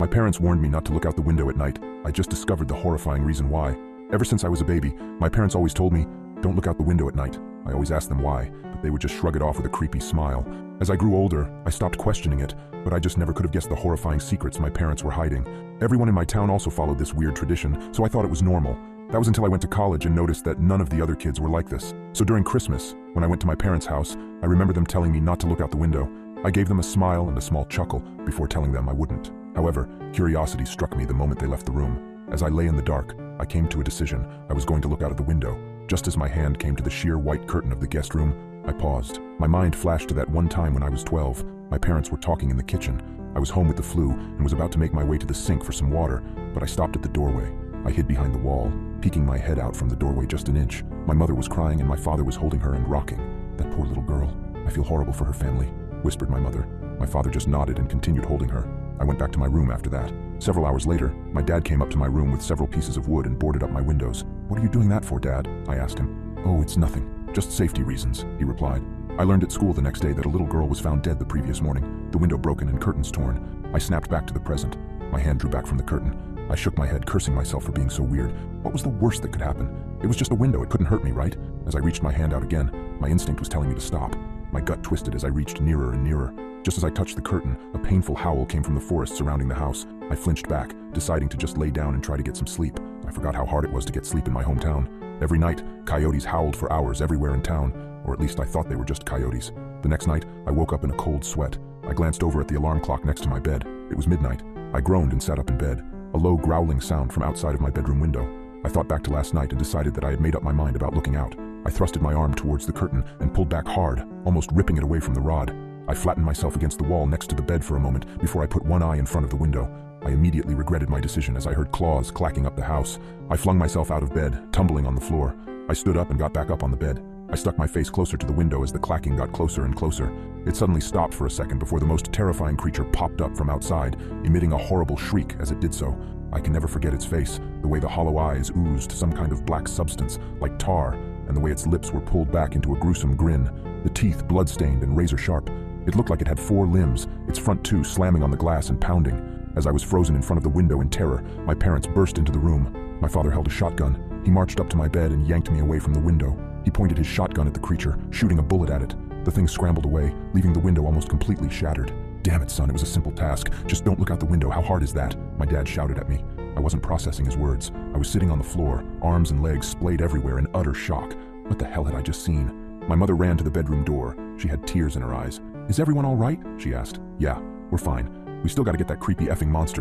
My parents warned me not to look out the window at night. I just discovered the horrifying reason why. Ever since I was a baby, my parents always told me, don't look out the window at night. I always asked them why, but they would just shrug it off with a creepy smile. As I grew older, I stopped questioning it, but I just never could have guessed the horrifying secrets my parents were hiding. Everyone in my town also followed this weird tradition, so I thought it was normal. That was until I went to college and noticed that none of the other kids were like this. So during Christmas, when I went to my parents' house, I remember them telling me not to look out the window. I gave them a smile and a small chuckle before telling them I wouldn't. However, curiosity struck me the moment they left the room. As I lay in the dark, I came to a decision. I was going to look out of the window. Just as my hand came to the sheer white curtain of the guest room, I paused. My mind flashed to that one time when I was 12. My parents were talking in the kitchen. I was home with the flu and was about to make my way to the sink for some water, but I stopped at the doorway. I hid behind the wall, peeking my head out from the doorway just an inch. My mother was crying and my father was holding her and rocking. That poor little girl. I feel horrible for her family, whispered my mother. My father just nodded and continued holding her. I went back to my room after that. Several hours later, my dad came up to my room with several pieces of wood and boarded up my windows. What are you doing that for, Dad? I asked him. Oh, it's nothing. Just safety reasons, he replied. I learned at school the next day that a little girl was found dead the previous morning, the window broken and curtains torn. I snapped back to the present. My hand drew back from the curtain. I shook my head, cursing myself for being so weird. What was the worst that could happen? It was just a window, it couldn't hurt me, right? As I reached my hand out again, my instinct was telling me to stop. My gut twisted as I reached nearer and nearer. Just as I touched the curtain, a painful howl came from the forest surrounding the house. I flinched back, deciding to just lay down and try to get some sleep. I forgot how hard it was to get sleep in my hometown. Every night, coyotes howled for hours everywhere in town, or at least I thought they were just coyotes. The next night, I woke up in a cold sweat. I glanced over at the alarm clock next to my bed. It was midnight. I groaned and sat up in bed. A low growling sound from outside of my bedroom window. I thought back to last night and decided that I had made up my mind about looking out. I thrusted my arm towards the curtain and pulled back hard, almost ripping it away from the rod. I flattened myself against the wall next to the bed for a moment before I put one eye in front of the window. I immediately regretted my decision as I heard claws clacking up the house. I flung myself out of bed, tumbling on the floor. I stood up and got back up on the bed. I stuck my face closer to the window as the clacking got closer and closer. It suddenly stopped for a second before the most terrifying creature popped up from outside, emitting a horrible shriek as it did so. I can never forget its face, the way the hollow eyes oozed some kind of black substance, like tar, and the way its lips were pulled back into a gruesome grin, the teeth blood-stained and razor-sharp. It looked like it had 4 limbs, its front 2 slamming on the glass and pounding. As I was frozen in front of the window in terror, my parents burst into the room. My father held a shotgun. He marched up to my bed and yanked me away from the window. He pointed his shotgun at the creature, shooting a bullet at it. The thing scrambled away, leaving the window almost completely shattered. Damn it, son, it was a simple task. Just don't look out the window. How hard is that? My dad shouted at me. I wasn't processing his words. I was sitting on the floor, arms and legs splayed everywhere in utter shock. What the hell had I just seen? My mother ran to the bedroom door. She had tears in her eyes. Is everyone all right? She asked. Yeah, we're fine. We still gotta get that creepy effing monster though.